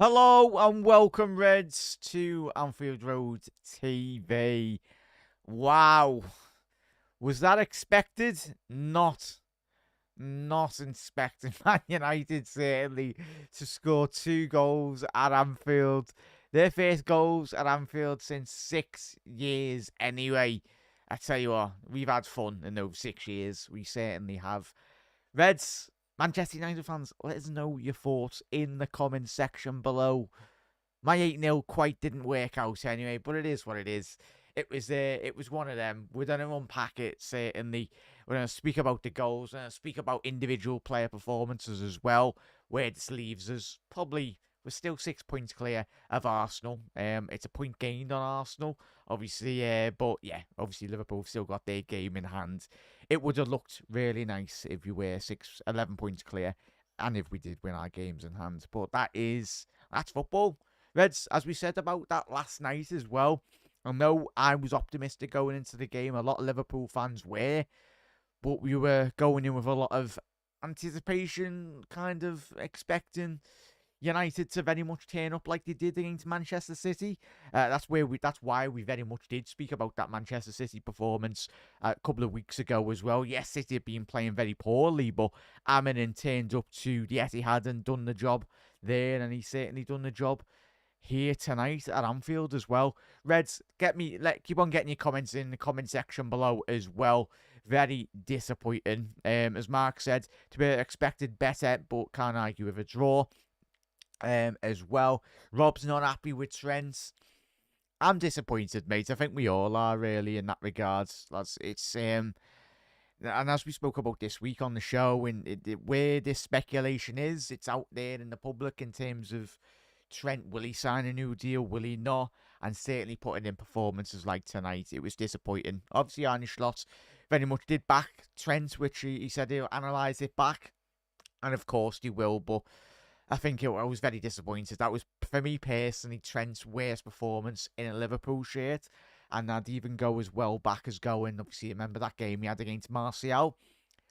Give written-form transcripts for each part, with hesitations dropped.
Hello and welcome, Reds, to Anfield Road TV. Wow, was that expected? Not expecting Man United certainly to score 2 goals at Anfield. Their first goals at Anfield since 6 years. Anyway, I tell you what, we've had fun in those 6 years. We certainly have. Reds, Manchester United fans, let us know your thoughts in the comments section below. My 8-0 quite didn't work out anyway, but it is what it is. It was one of them. We're going to unpack it, certainly. We're going to speak about the goals. We're going to speak about individual player performances as well, where this leaves us. Probably, we're still 6 points clear of Arsenal. It's a point gained on Arsenal, obviously. But yeah, obviously Liverpool have still got their game in hand. It would have looked really nice if we were 11 points clear, and if we did win our games in hand. But that's football. Reds, as we said about that last night as well, I know I was optimistic going into the game. A lot of Liverpool fans were, but we were going in with a lot of anticipation, kind of expecting United to very much turn up like they did against Manchester City. That's why we very much did speak about that Manchester City performance a couple of weeks ago as well. Yes, City have been playing very poorly, but Aminin turned up to the Etihad and done the job there, and he's certainly done the job here tonight at Anfield as well. Reds, keep on getting your comments in the comment section below as well. Very disappointing. As Mark said, to be expected better, but can't argue with a draw. As well, Rob's not happy with Trent. I'm disappointed, mate. I think we all are really in that regards. And as we spoke about this week on the show, and where this speculation is, it's out there in the public in terms of Trent. Will he sign a new deal? Will he not? And certainly putting in performances like tonight, it was disappointing. Obviously, Arne Slot very much did back Trent, which he said he'll analyse it back. And of course he will, but I think I was very disappointed. That was, for me personally, Trent's worst performance in a Liverpool shirt. And I'd even go as well back as going, obviously, remember that game he had against Martial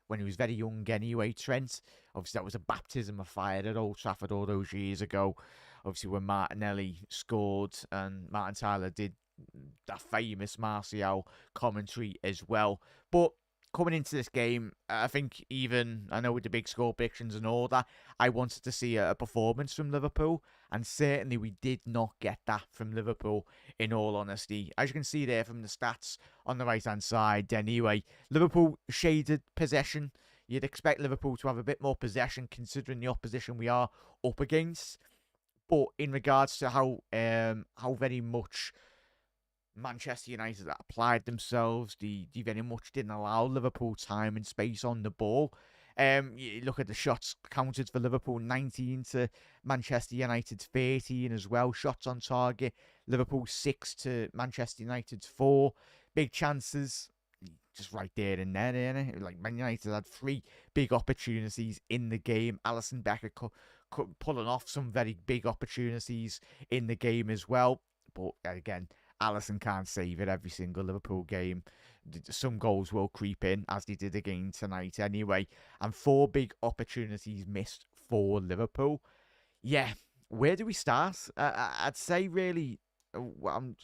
when he was very young anyway, Trent. Obviously, that was a baptism of fire at Old Trafford all those years ago. Obviously, when Martinelli scored and Martin Tyler did that famous Martial commentary as well. But coming into this game, I think I know with the big score predictions and all that, I wanted to see a performance from Liverpool, and certainly we did not get that from Liverpool, in all honesty. As you can see there from the stats on the right-hand side, anyway, Liverpool shaded possession. You'd expect Liverpool to have a bit more possession considering the opposition we are up against. But in regards to how very much Manchester United applied themselves, they very much didn't allow Liverpool time and space on the ball. You look at the shots counted for Liverpool, 19 to Manchester United's 13 as well. Shots on target, Liverpool 6 to Manchester United's 4. Big chances, just right there and then, innit? Like, Man United had 3 big opportunities in the game. Alisson Becker pulling off some very big opportunities in the game as well. But again, Alisson can't save it every single Liverpool game. Some goals will creep in, as they did again tonight anyway. And 4 big opportunities missed for Liverpool. Yeah, where do we start? I'd say really, I'm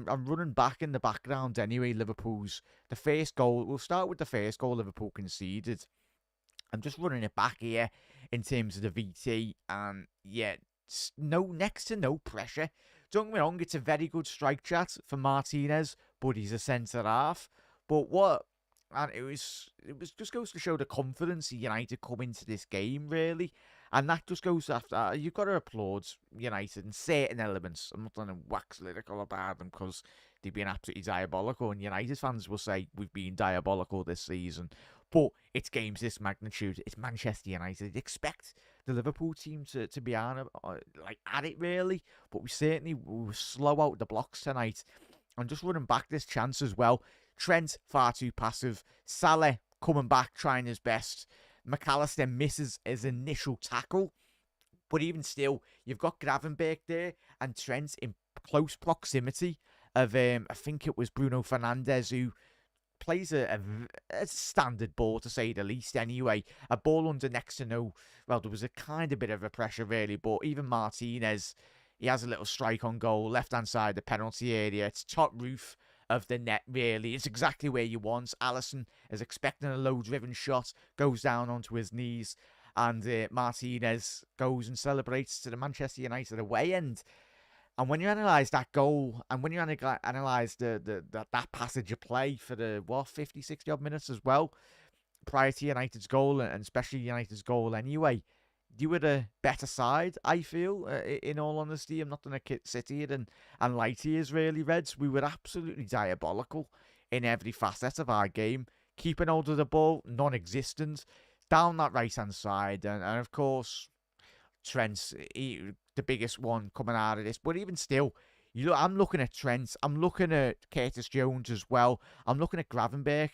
running back in the background anyway. The first goal. We'll start with the first goal Liverpool conceded. I'm just running it back here in terms of the VT, and yeah, next to no pressure. Don't get me wrong, it's a very good strike chat for Martinez, but he's a centre half. But it just goes to show the confidence United come into this game, really. And that just goes after, you've got to applaud United in certain elements. I'm not going to wax lyrical about them because they've been absolutely diabolical, and United fans will say we've been diabolical this season. But it's games this magnitude. It's Manchester United. Expect the Liverpool team to be at it, really. But we were slow out the blocks tonight. And just running back this chance as well. Trent, far too passive. Salah coming back, trying his best. McAllister misses his initial tackle. But even still, you've got Gravenberch there and Trent in close proximity of, I think it was Bruno Fernandes who plays a standard ball, to say the least, anyway. A ball under next to no, well, there was a kind of bit of a pressure, really, but even Martinez, he has a little strike on goal, left-hand side, the penalty area. It's top roof of the net, really. It's exactly where you want. Alisson is expecting a low-driven shot, goes down onto his knees, and Martinez goes and celebrates to the Manchester United away end. And when you analyse that goal, and when you analyse that passage of play for the, 50, 60 odd minutes as well, prior to United's goal, and especially United's goal anyway, you were the better side, I feel, in all honesty. I'm not going to sit here and lie to you, really, Reds. We were absolutely diabolical in every facet of our game. Keeping hold of the ball, non-existent. Down that right-hand side, and of course, Trent's the biggest one coming out of this. But even still, I'm looking at Trent. I'm looking at Curtis Jones as well. I'm looking at Gravenberch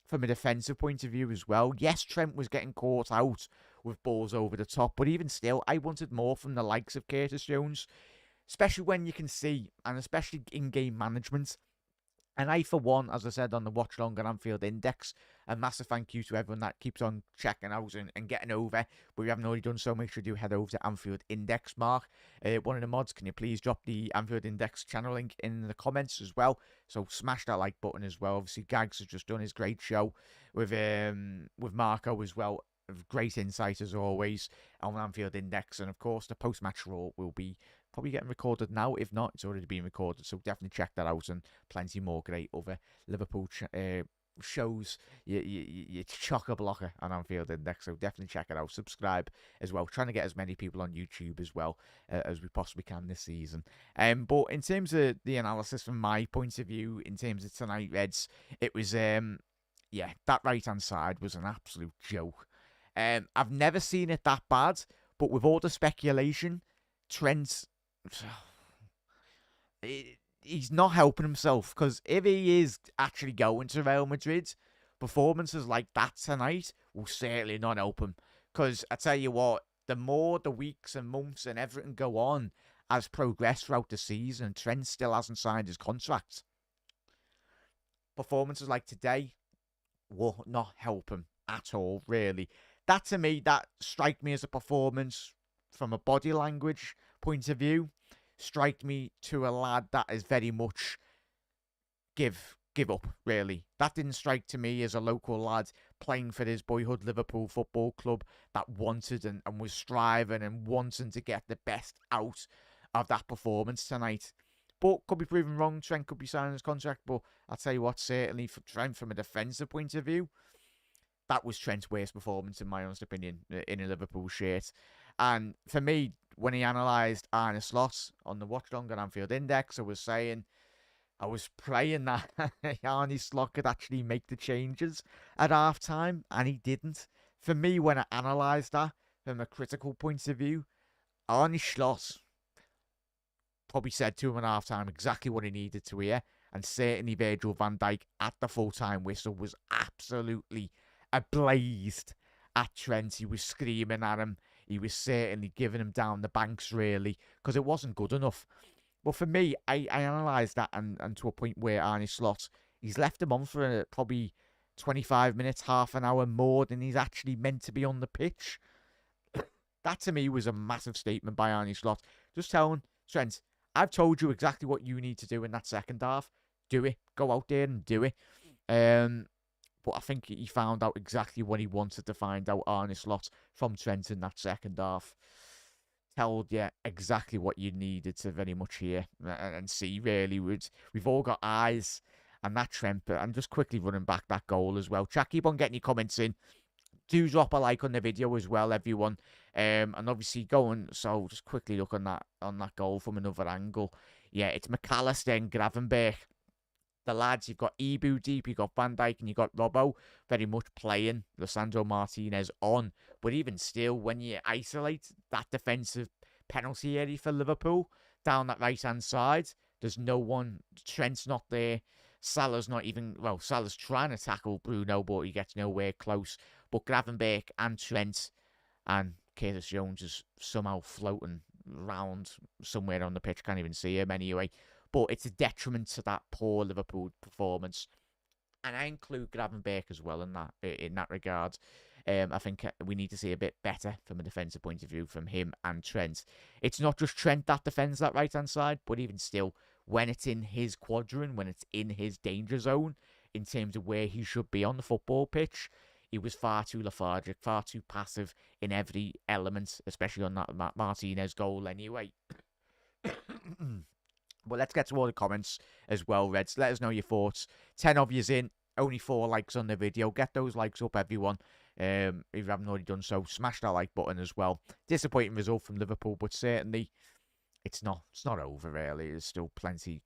from a defensive point of view as well. Yes, Trent was getting caught out with balls over the top, but even still, I wanted more from the likes of Curtis Jones, especially when you can see, and especially in-game management. And I, for one, as I said on the Watch Long and Anfield Index, a massive thank you to everyone that keeps on checking out and getting over. But we haven't already done so, make sure you do head over to Anfield Index, Mark. One of the mods, can you please drop the Anfield Index channel link in the comments as well? So smash that like button as well. Obviously, Gags has just done his great show with Marco as well. Great insight as always on Anfield Index. And of course, the post-match Raw will be probably getting recorded now. If not, it's already been recorded. So definitely check that out, and plenty more great other Liverpool shows. You chock-a-blocker on Anfield Index. So definitely check it out. Subscribe as well. Trying to get as many people on YouTube as well as we possibly can this season. But in terms of the analysis from my point of view, in terms of tonight, Reds, it was that right-hand side was an absolute joke. I've never seen it that bad, but with all the speculation, Trent, he's not helping himself, because if he is actually going to Real Madrid, performances like that tonight will certainly not help him. Because I tell you what, the more the weeks and months and everything go on as progress throughout the season, Trent still hasn't signed his contract. Performances like today will not help him at all, really. That, to me, that strike me as a performance from a body language point of view. Strike me to a lad that is very much give up, really. That didn't strike to me as a local lad playing for his boyhood Liverpool Football Club that wanted and was striving and wanting to get the best out of that performance tonight. But could be proven wrong. Trent could be signing his contract, but I'll tell you what, certainly for Trent, from a defensive point of view, that was Trent's worst performance, in my honest opinion, in a Liverpool shirt. And for me, when he analysed Arne Slot on the Watch Long and Anfield Index, I was praying that Arne Slot could actually make the changes at half-time, and he didn't. For me, when I analysed that from a critical point of view, Arne Slot probably said to him at half-time exactly what he needed to hear, and certainly Virgil van Dijk at the full-time whistle was absolutely ablazed at Trent. He was screaming at him. He was certainly giving him down the banks, really, because it wasn't good enough. But for me, I analysed that and to a point where Arne Slot, he's left him on for probably 25 minutes, half an hour more than he's actually meant to be on the pitch. That, to me, was a massive statement by Arne Slot. Just telling Trent, I've told you exactly what you need to do in that second half. Do it. Go out there and do it. But I think he found out exactly what he wanted to find out, Arne Slot, from Trent in that second half. Told you exactly what you needed to very much hear and see, really. We've all got eyes and that Trent. And just quickly running back that goal as well. Chat, keep on getting your comments in. Do drop a like on the video as well, everyone. And obviously so just quickly look on that goal from another angle. Yeah, it's McAllister and Gravenberch. The lads, you've got Ibu deep, you've got Van Dijk, and you've got Robbo very much playing Lisandro Martinez on. But even still, when you isolate that defensive penalty area for Liverpool down that right-hand side, there's no one. Trent's not there. Salah's not even, Salah's trying to tackle Bruno, but he gets nowhere close. But Gravenberch and Trent and Curtis Jones is somehow floating around somewhere on the pitch. Can't even see him anyway. But it's a detriment to that poor Liverpool performance. And I include Gravenberch as well in that regard. I think we need to see a bit better from a defensive point of view from him and Trent. It's not just Trent that defends that right hand side, but even still, when it's in his quadrant, when it's in his danger zone, in terms of where he should be on the football pitch, he was far too lethargic, far too passive in every element, especially on that Martinez goal. Anyway. But let's get to all the comments as well, Reds. Let us know your thoughts. 10 of yous in, only 4 likes on the video. Get those likes up, everyone. If you haven't already done so, smash that like button as well. Disappointing result from Liverpool, but certainly it's not over really. There's still plenty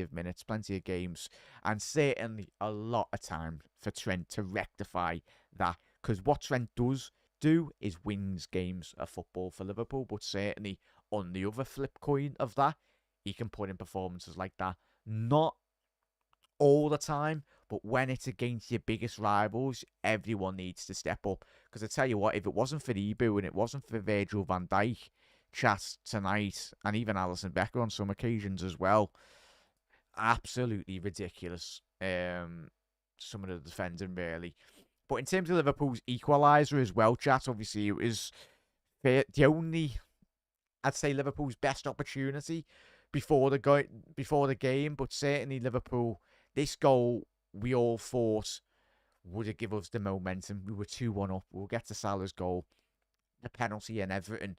of minutes, plenty of games, and certainly a lot of time for Trent to rectify that. Because what Trent does do is wins games of football for Liverpool, but certainly on the other flip coin of that, he can put in performances like that. Not all the time, but when it's against your biggest rivals, everyone needs to step up. Because I tell you what, if it wasn't for Ibu and it wasn't for Virgil van Dijk, Chat tonight, and even Alisson Becker on some occasions as well, absolutely ridiculous. Some of the defending really. But in terms of Liverpool's equaliser as well, Chat, obviously it was the only, I'd say, Liverpool's best opportunity before the game, but certainly Liverpool, this goal we all thought would have given us the momentum. We were 2-1 up. We'll get to Salah's goal, the penalty and everything.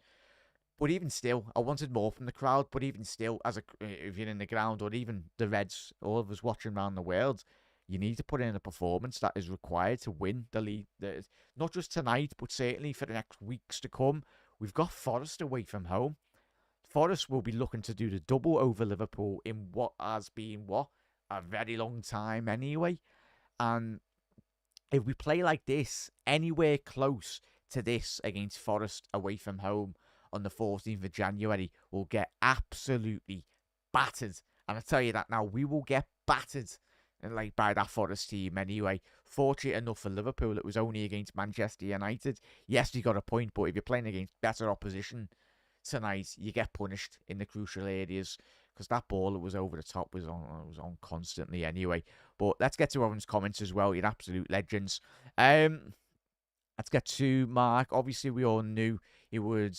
But even still, I wanted more from the crowd. But even still, if you're in the ground, or even the Reds, all of us watching around the world, you need to put in a performance that is required to win the league. Not just tonight, but certainly for the next weeks to come. We've got Forest away from home. Forest will be looking to do the double over Liverpool in what has been a very long time anyway. And if we play like this, anywhere close to this against Forest away from home on the 14th of January, we'll get absolutely battered. And I tell you that now, we will get battered by that Forest team anyway. Fortunate enough for Liverpool, it was only against Manchester United. Yes, you got a point, but if you're playing against better opposition tonight, you get punished in the crucial areas, because that ball that was over the top was on constantly anyway. But let's get to everyone's comments as well. You're absolute legends. Let's get to Mark. Obviously, we all knew he would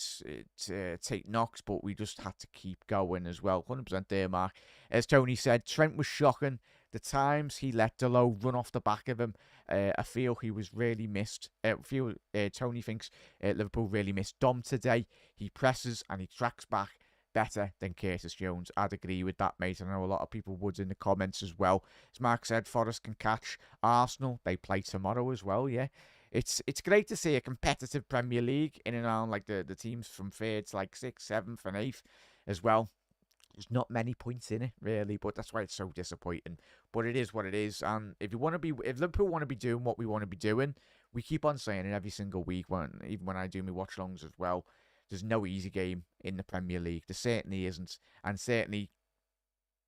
take knocks, but we just had to keep going as well. 100% there, Mark. As Tony said, Trent was shocking. The times he let Delo run off the back of him, I feel he was really missed. Tony thinks Liverpool really missed Dom today. He presses and he tracks back better than Curtis Jones. I'd agree with that, mate. I know a lot of people would in the comments as well. As Mark said, Forest can catch Arsenal. They play tomorrow as well, yeah. It's great to see a competitive Premier League in and around like the teams from 3rd to like 6th, 7th and 8th as well. There's not many points in it, really, but that's why it's so disappointing. But it is what it is. And if Liverpool want to be doing what we want to be doing, we keep on saying it every single week, even when I do my watch-alongs as well, there's no easy game in the Premier League. There certainly isn't. And certainly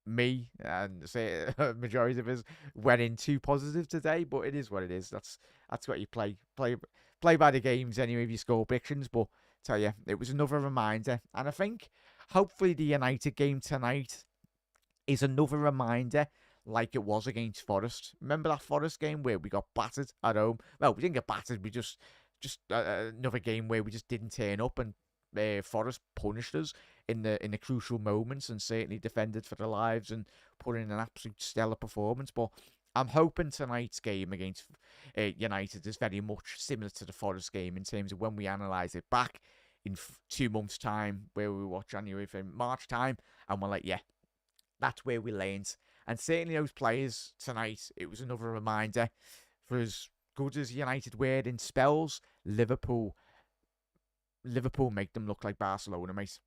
me, and say a majority of us, went in too positive today, but it is what it is. That's what you play by the games anyway if you score predictions. But tell you, it was another reminder. And I think hopefully the United game tonight is another reminder, like it was against Forest. Remember that Forest game where we got battered at home? Well, we didn't get battered. We just another game where we just didn't turn up, and Forest punished us in the crucial moments, and certainly defended for their lives and put in an absolute stellar performance. But I'm hoping tonight's game against United is very much similar to the Forest game in terms of when we analyse it back in 2 months' time, where we watch January, March time, and we're like, yeah, that's where we learned. And certainly those players tonight, it was another reminder. For as good as United were in spells, Liverpool make them look like Barcelona, mate.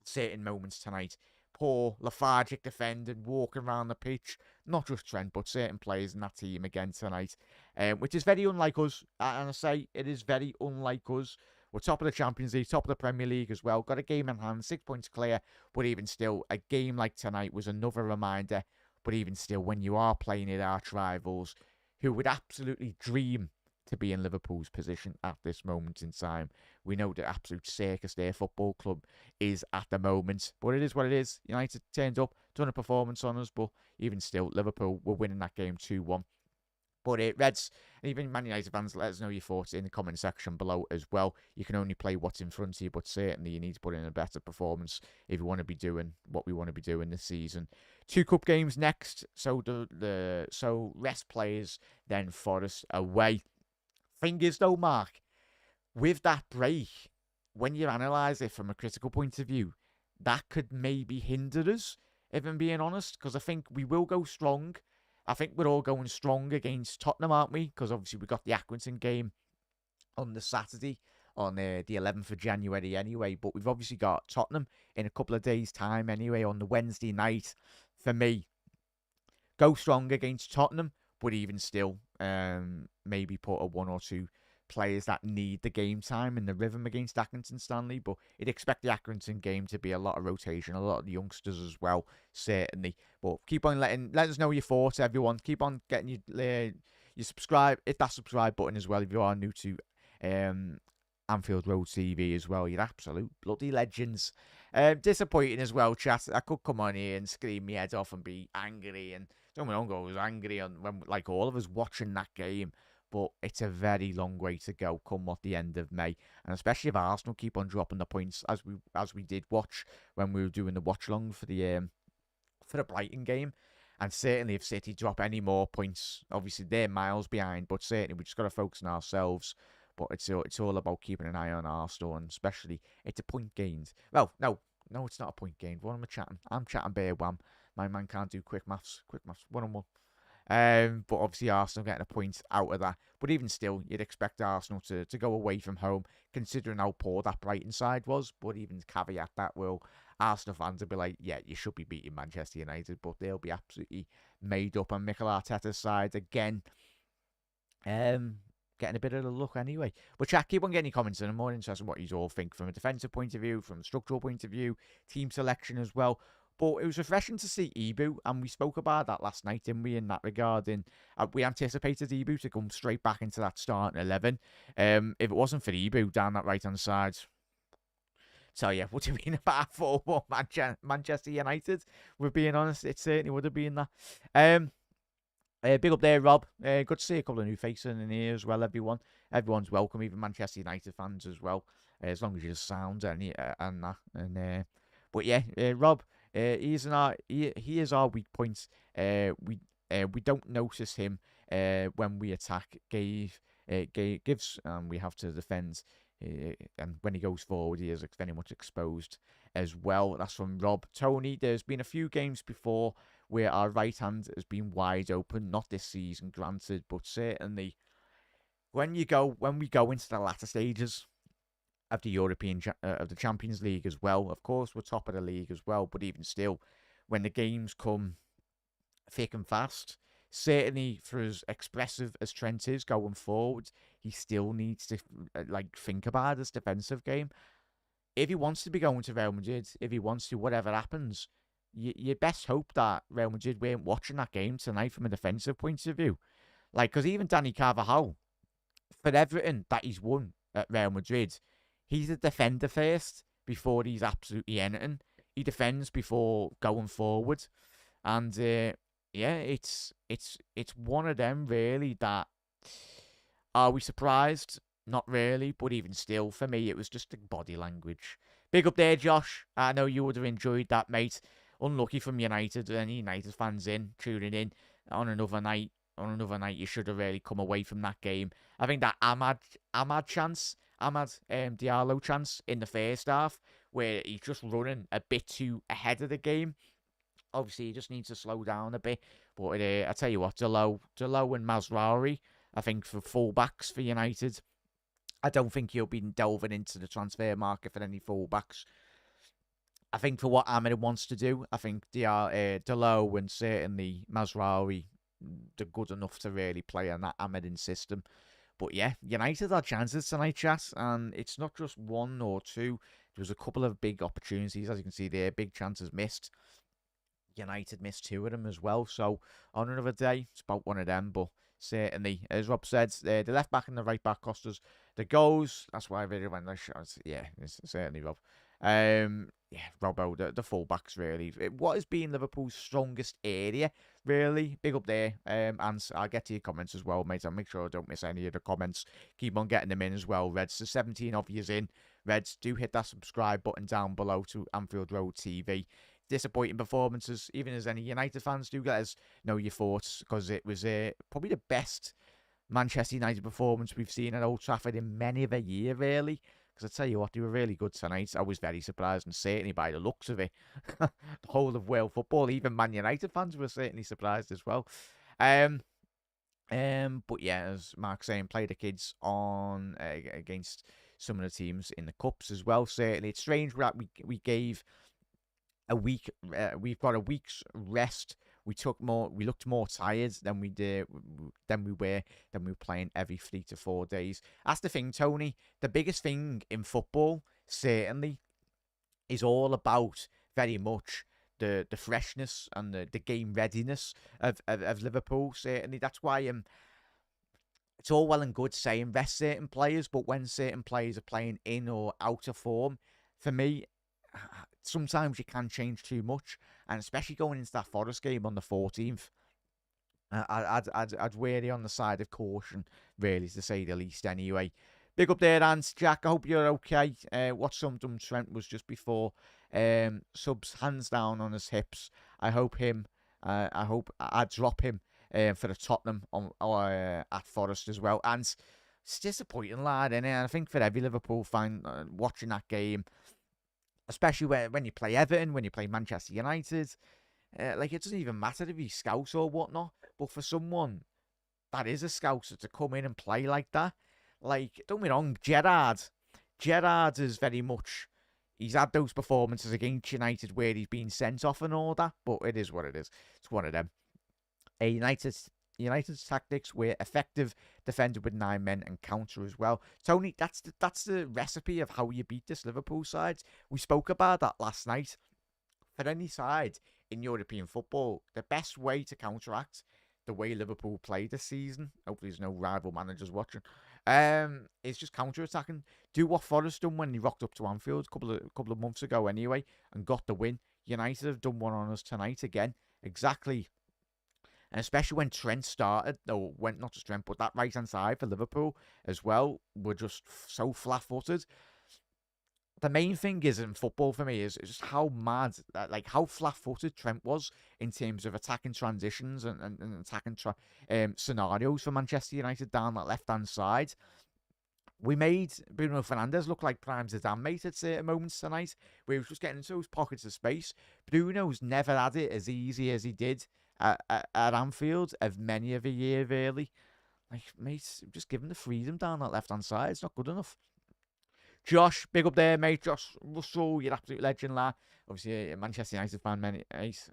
Certain moments tonight. Poor, lethargic defending, walking around the pitch. Not just Trent, but certain players in that team again tonight. Which is very unlike us. And I say it is very unlike us. We're top of the Champions League, top of the Premier League as well. Got a game in hand, 6 points clear. But even still, a game like tonight was another reminder. But even still, when you are playing at arch rivals, who would absolutely dream to be in Liverpool's position at this moment in time. We know the absolute circus their football club is at the moment. But it is what it is. United turned up, done a performance on us. But even still, Liverpool were winning that game 2-1. But Reds, and even Man United fans, let us know your thoughts in the comment section below as well. You can only play what's in front of you, but certainly you need to put in a better performance if you want to be doing what we want to be doing this season. 2 cup games next, so so rest players, then Forest away. Thing is though, Mark, with that break, when you analyse it from a critical point of view, that could maybe hinder us, if I'm being honest, because I think we will go strong. I think we're all going strong against Tottenham, aren't we? Because obviously we got the Accrington game on the Saturday, on the 11th of January anyway. But we've obviously got Tottenham in a couple of days' time anyway on the Wednesday night. For me, go strong against Tottenham, but even still, maybe put a 1 or 2 players that need the game time and the rhythm against Accrington, Stanley. But you'd expect the Accrington game to be a lot of rotation, a lot of the youngsters as well, certainly. But keep on let us know your thoughts, everyone. Keep on getting you subscribe, hit that subscribe button as well if you are new to Anfield Road TV as well. You're absolute bloody legends. Disappointing as well, chat. I could come on here and scream my head off and be angry, and don't get me wrong, I was angry when, like all of us watching that game. But it's a very long way to go come what the end of May, and especially if Arsenal keep on dropping the points as we did watch when we were doing the watch along for the Brighton game, and certainly if City drop any more points, obviously they're miles behind, but certainly we just got to focus on ourselves. But it's all about keeping an eye on Arsenal, and especially it's a point gained. Well, no, it's not a point gained. What am I chatting? I'm chatting bare wham. My man can't do quick maths. 1-on-1. But obviously Arsenal getting a point out of that. But even still, you'd expect Arsenal to go away from home, considering how poor that Brighton side was. But even caveat that, will Arsenal fans will be like, yeah, you should be beating Manchester United, but they'll be absolutely made up on Mikel Arteta's side again. Getting a bit of a look anyway. But chat, keep on getting your comments in. I'm more interested in what you all think from a defensive point of view, from a structural point of view, team selection as well. But it was refreshing to see Ibu, and we spoke about that last night, didn't we, in that regard? And we anticipated Ibu to come straight back into that starting 11. If it wasn't for Ibu down that right-hand side, so yeah, would have been about 4-1 Manchester United, we're being honest. It certainly would have been that. Big up there, Rob. Good to see a couple of new faces in here as well, everyone. Everyone's welcome, even Manchester United fans as well, as long as you're sound and that. But yeah, Rob, he is our weak point. We don't notice him when we attack. Gives we have to defend, and when he goes forward, he is very much exposed as well. That's from Rob. Tony, there's been a few games before where our right hand has been wide open. Not this season, granted, but certainly when we go into the latter stages of the of the Champions League as well. Of course, we're top of the league as well, but even still, when the games come thick and fast, certainly for as expressive as Trent is going forward, he still needs to think about his defensive game. If he wants to be going to Real Madrid, if he wants to, whatever happens, you best hope that Real Madrid weren't watching that game tonight from a defensive point of view. Because even Danny Carvajal, for everything that he's won at Real Madrid, he's a defender first before he's absolutely anything. He defends before going forward. And, it's one of them, really, that... Are we surprised? Not really, but even still, for me, it was just the body language. Big up there, Josh. I know you would have enjoyed that, mate. Unlucky from United, any United fans tuning in on another night. On another night, you should have really come away from that game. I think that Amad Diallo chance in the first half, where he's just running a bit too ahead of the game. Obviously, he just needs to slow down a bit. But I tell you what, Delo and Mazraoui, I think for fullbacks for United, I don't think he'll be delving into the transfer market for any fullbacks. I think for what Ahmed wants to do, I think Delo and certainly Mazraoui, they're good enough to really play on that Ahmed system. But yeah, United had chances tonight, chat, and it's not just one or two. There was a couple of big opportunities, as you can see there, big chances missed. United missed 2 of them as well. So on another day, it's about one of them. But certainly, as Rob said, the left back and the right back cost us The goals, that's why I really went those shots. Yeah, it's certainly Rob. Yeah, Robbo, the fullbacks really. What has been Liverpool's strongest area, really? Big up there. And I'll get to your comments as well, mate. I'll make sure I don't miss any of the comments. Keep on getting them in as well, Reds. So 17 of yous in. Reds, do hit that subscribe button down below to Anfield Road TV. Disappointing performances, even as any United fans, do let us know your thoughts, because it was probably the best Manchester United performance we've seen at Old Trafford in many of a year, really. Because I tell you what, they were really good tonight. I was very surprised, and certainly by the looks of it, the whole of world football, even Man United fans were certainly surprised as well. Um, but yeah, as Mark's saying, play the kids on against some of the teams in the cups as well. Certainly, it's strange that we gave a week. We've got a week's rest. We looked more tired than we were playing every 3 to 4 days. That's the thing, Tony. The biggest thing in football, certainly, is all about very much the freshness and the game readiness of Liverpool. Certainly, that's why it's all well and good saying rest certain players, but when certain players are playing in or out of form, for me, sometimes you can change too much, and especially going into that Forest game on the 14th, I'd weary on the side of caution, really, to say the least. Anyway, big up there, Ant. Jack, I hope you're okay. What some Trent was just before. Subs hands down on his hips. I hope I drop him for the Tottenham at Forest as well. And it's disappointing, lad, innit? And I think for every Liverpool fan watching that game, especially when you play Everton, when you play Manchester United, like, it doesn't even matter if he's Scouse or whatnot. But for someone that is a Scouser to come in and play like that, like, don't be wrong, Gerrard is very much, he's had those performances against United where he's been sent off and all that, but it is what it is. It's one of them. United's tactics were effective, defended with 9 men and counter as well. Tony, that's the recipe of how you beat this Liverpool side. We spoke about that last night. For any side in European football, the best way to counteract the way Liverpool played this season, hopefully there's no rival managers watching, is just counter-attacking. Do what Forest done when they rocked up to Anfield a couple of months ago anyway, and got the win. United have done one on us tonight again. Exactly. And especially when Trent started, not just Trent, but that right-hand side for Liverpool as well, were just so flat-footed. The main thing is in football for me is just how mad, like how flat-footed Trent was in terms of attacking transitions and attacking scenarios for Manchester United down that left-hand side. We made Bruno Fernandes look like prime Zidane, mate, at certain moments tonight, where he was just getting into those pockets of space. Bruno's never had it as easy as he did at Anfield of many of a year, really. Like, mate, just give him the freedom down that left-hand side. It's not good enough. Josh, big up there, mate. Josh Russell, you're absolute legend, lad. Obviously, a Manchester United fan, mate.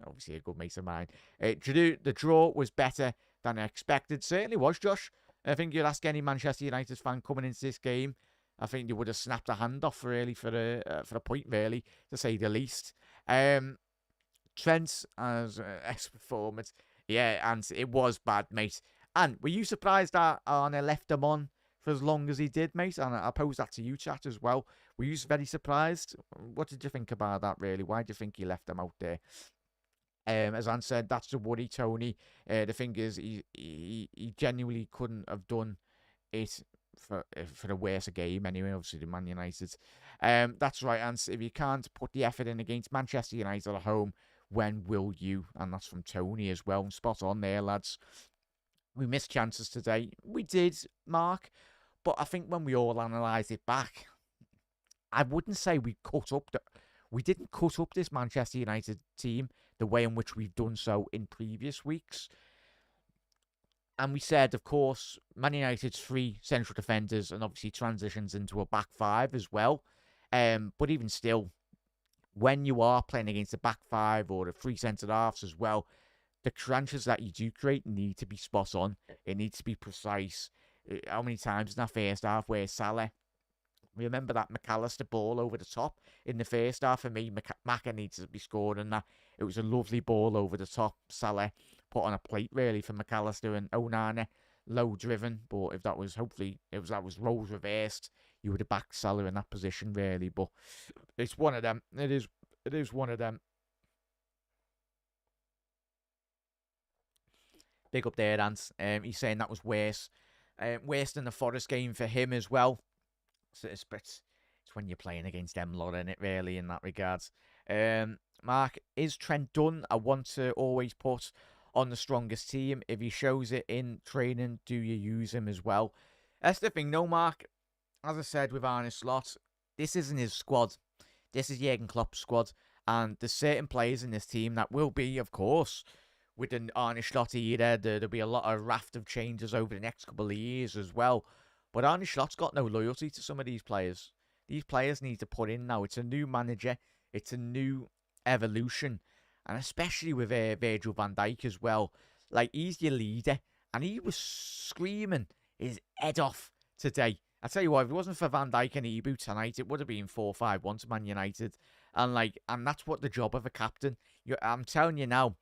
Obviously, a good mate of mine. The draw was better than I expected. Certainly was, Josh. I think you'd ask any Manchester United fan coming into this game, I think they would have snapped a hand off, really, for a point, really, to say the least. Trent as ex-performance, yeah, and it was bad, mate. And were you surprised that Arne left him on for as long as he did, mate? And I'll pose that to you, chat, as well. Were you very surprised? What did you think about that, really? Why do you think he left him out there? As Anne said, that's the worry, Tony. The thing is, he genuinely couldn't have done it for a worse game anyway, obviously, the Man United. That's right, Ant. If you can't put the effort in against Manchester United at home, when will you? And that's from Tony as well. Spot on there, lads. We missed chances today. We did, Mark. But I think when we all analyse it back, I wouldn't say we didn't cut up this Manchester United team the way in which we've done so in previous weeks. And we said, of course, Man United's 3 central defenders and obviously transitions into a back 5 as well. But even still, when you are playing against a back 5 or the 3 centre-halves as well, the crunches that you do create need to be spot on. It needs to be precise. How many times in that first half where Salah, remember that McAllister ball over the top in the first half? For me, Maka needs to be scored, and that it was a lovely ball over the top. Salah put on a plate, really, for McAllister and Onana. low driven. But if that was hopefully if that was roles reversed, you would have backed Salah in that position really. But it's one of them. It is one of them. Big up there, Ant. He's saying that was worse. Worse than the Forest game for him as well. So it's when you're playing against them lot in it, really, in that regards. Mark, is Trent done? I want to always put on the strongest team. If he shows it in training, do you use him as well? That's the thing, no, Mark. As I said with Arne Slot, this isn't his squad. This is Jurgen Klopp's squad. And there's certain players in this team that will be, of course, with an Arne Slot era, there'll be a lot of raft of changes over the next couple of years as well. But Arne Slot's got no loyalty to some of these players. These players need to put in now. It's a new manager. It's a new evolution. And especially with Virgil van Dijk as well. Like, he's your leader. And he was screaming his head off today. I tell you what, if it wasn't for Van Dijk and Ibu tonight, it would have been 4-5-1 to Man United. And that's what the job of a captain. I'm telling you now,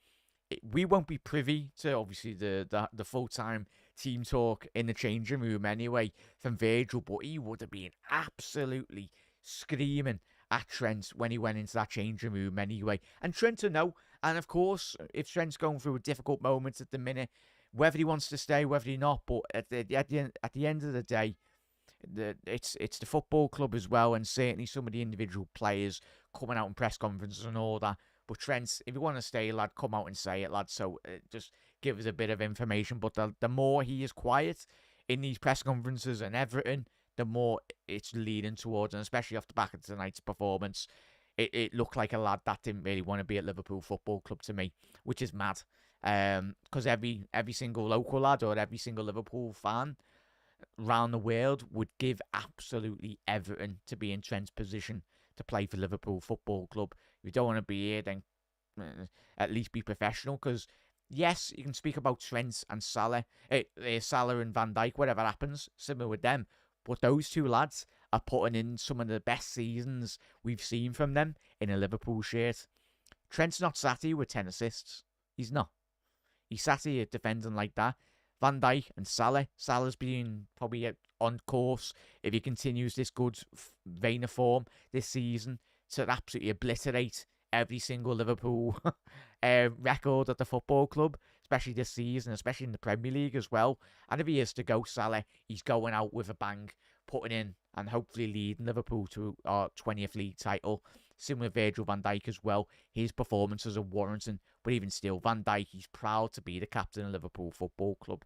we won't be privy to obviously the full-time team talk in the changing room anyway from Virgil, but he would have been absolutely screaming at Trent when he went into that changing room anyway. And Trent to know, and of course, if Trent's going through a difficult moment at the minute, whether he wants to stay, whether he not, but at the end of the day, it's the football club as well, and certainly some of the individual players coming out in press conferences and all that. But Trent, if you want to stay, lad, come out and say it, lad. So just give us a bit of information. But the more he is quiet in these press conferences and everything, the more it's leading towards, and especially off the back of tonight's performance, it looked like a lad that didn't really want to be at Liverpool Football Club to me, which is mad. Because every single local lad or every single Liverpool fan around the world would give absolutely everything to be in Trent's position to play for Liverpool Football Club. If you don't want to be here, then at least be professional. Because yes, you can speak about Trent and Salah, Salah and Van Dijk, whatever happens, similar with them. But those two lads are putting in some of the best seasons we've seen from them in a Liverpool shirt. Trent's not sat here with 10 assists. He's not. He's sat here defending like that. Van Dijk and Salah. Salah's been probably on course, if he continues this good vein of form this season, to absolutely obliterate every single Liverpool record at the football club, especially this season, especially in the Premier League as well. And if he is to go, Salah, he's going out with a bang, putting in and hopefully leading Liverpool to our 20th league title. Similar with Virgil van Dijk as well. His performances are warranting, but even still, Van Dijk, he's proud to be the captain of Liverpool Football Club.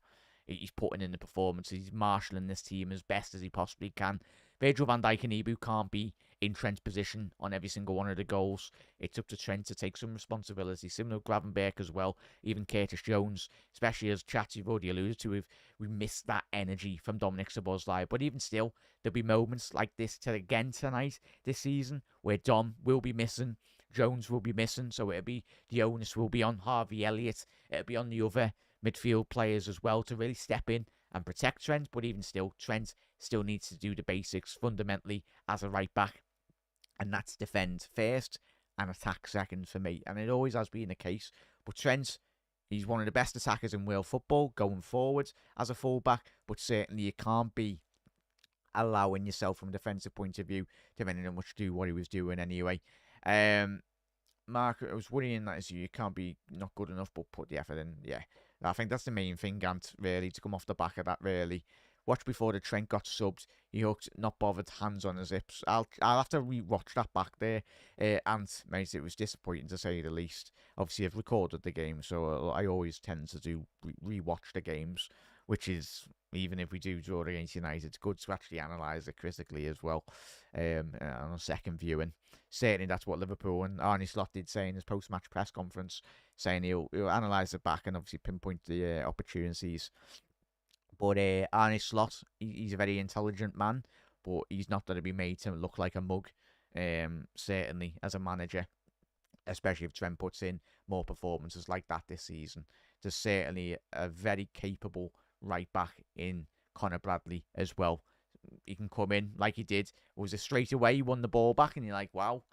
He's putting in the performances. He's marshalling this team as best as he possibly can. Virgil van Dijk and Ibu can't be in Trent's position on every single one of the goals. It's up to Trent to take some responsibility. Similar with Gravenberch as well. Even Curtis Jones, especially as Chat you've already alluded to, we missed that energy from Dominic Szoboszlai. But even still, there'll be moments like this again tonight, this season, where Dom will be missing, Jones will be missing. So the onus will be on Harvey Elliott. It'll be on the other midfield players as well to really step in and protect Trent. But even still, Trent still needs to do the basics fundamentally as a right back, and that's defend first and attack second for me. And it always has been the case. But Trent, he's one of the best attackers in world football going forward as a fullback, but certainly you can't be allowing yourself from a defensive point of view to anything much do what he was doing anyway. Mark, I was worrying that you can't be not good enough, but put the effort in. Yeah, I think that's the main thing, Gant, really, to come off the back of that, really. Watch before the Trent got subbed. He hooked, not bothered, hands on his hips. I'll have to re-watch that back there. And, mate, it was disappointing to say the least. Obviously, I've recorded the game, so I always tend to do re-watch the games, which is, even if we do draw against United, it's good to actually analyse it critically as well on a second viewing. Certainly that's what Liverpool and Arne Slot did say in his post-match press conference, saying he'll analyse it back and obviously pinpoint the opportunities. But Arne Slot, he's a very intelligent man, but he's not going to be made to look like a mug, certainly, as a manager, especially if Trent puts in more performances like that this season. There's certainly a very capable right back in Conor Bradley as well. He can come in like he did. It was a straight away, he won the ball back, and you're like, wow.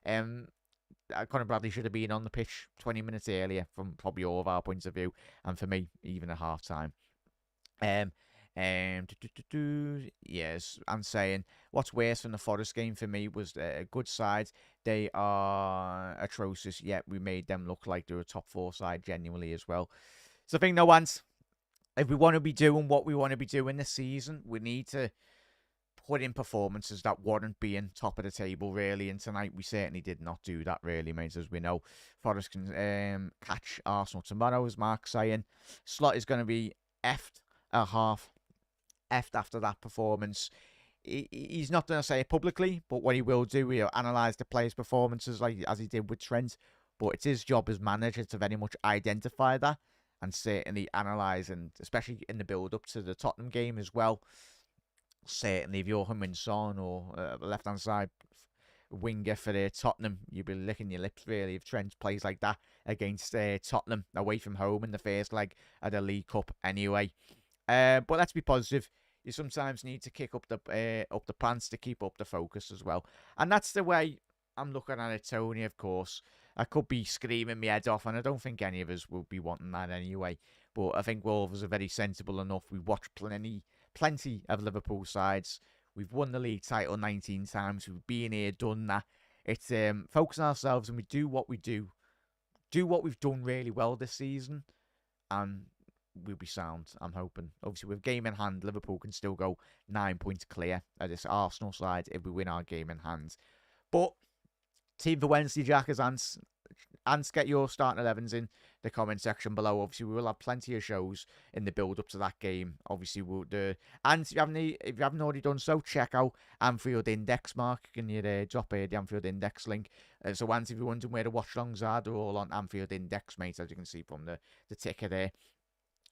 Conor Bradley should have been on the pitch 20 minutes earlier from probably all of our points of view, and for me, even at half time. Um, yes, I'm saying what's worse than the Forest game for me was a good side. They are atrocious, yet we made them look like they're a top four side genuinely as well. So I think no one's if we want to be doing what we want to be doing this season, we need to put in performances that warrant being top of the table, really. And tonight we certainly did not do that, really, mate. As we know, Forest can catch Arsenal tomorrow, as Mark's saying. Slot is going to be effed a half, effed after that performance. He's not going to say it publicly, but what he will do, he'll analyse the players' performances like as he did with Trent. But it's his job as manager to very much identify that and certainly analyse, and especially in the build up to the Tottenham game as well. Certainly, if you're Heung-min Son or the left hand side winger for Tottenham, you'll be licking your lips really if Trent plays like that against Tottenham away from home in the first leg of the League Cup anyway. But let's be positive. You sometimes need to kick up the pants to keep up the focus as well, and that's the way I'm looking at it, Tony. Of course, I could be screaming my head off, and I don't think any of us will be wanting that anyway. But I think Wolves are very sensible enough. We watch plenty of Liverpool sides. We've won the league title 19 times. We've been here, done that. It's focus on ourselves and we do what we do what we've done really well this season, and we'll be sound, I'm hoping. Obviously, with game in hand, Liverpool can still go 9 points clear at this Arsenal side if we win our game in hand. But team for Wednesday, Jack, is Ants, get your starting 11s in the comment section below. Obviously, we will have plenty of shows in the build up to that game. Obviously, we'll do. And if you haven't already done so, check out Anfield Index, Mark. Can you drop the Anfield Index link? So, Ants, if you're wondering where the watch longs are, they're all on Anfield Index, mate, as you can see from the ticker there.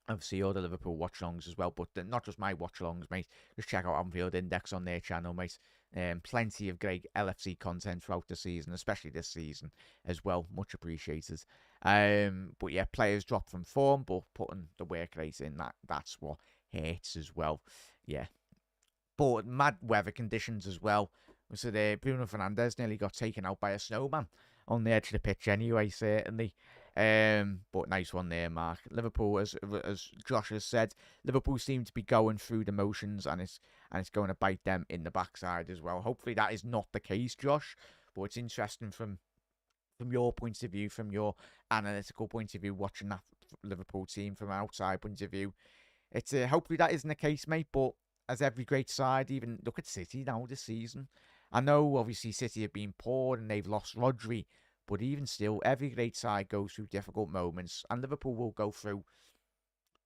Obviously, all the Liverpool watch-alongs as well, but not just my watch-alongs, mate. Just check out Anfield Index on their channel, mate. Plenty of great LFC content throughout the season, especially this season as well. Much appreciated. But yeah, players drop from form, but putting the work rate in, that's what hurts as well. Yeah. But mad weather conditions as well. So Bruno Fernandes nearly got taken out by a snowman on the edge of the pitch anyway, certainly. But nice one there, Mark. Liverpool, as Josh has said, Liverpool seem to be going through the motions, and it's going to bite them in the backside as well. Hopefully that is not the case, Josh. But it's interesting from your point of view, from your analytical point of view, watching that Liverpool team from an outside point of view. It's hopefully that isn't the case, mate. But as every great side, even look at City now this season. I know obviously City have been poor and they've lost Rodri. But even still, every great side goes through difficult moments, and Liverpool will go through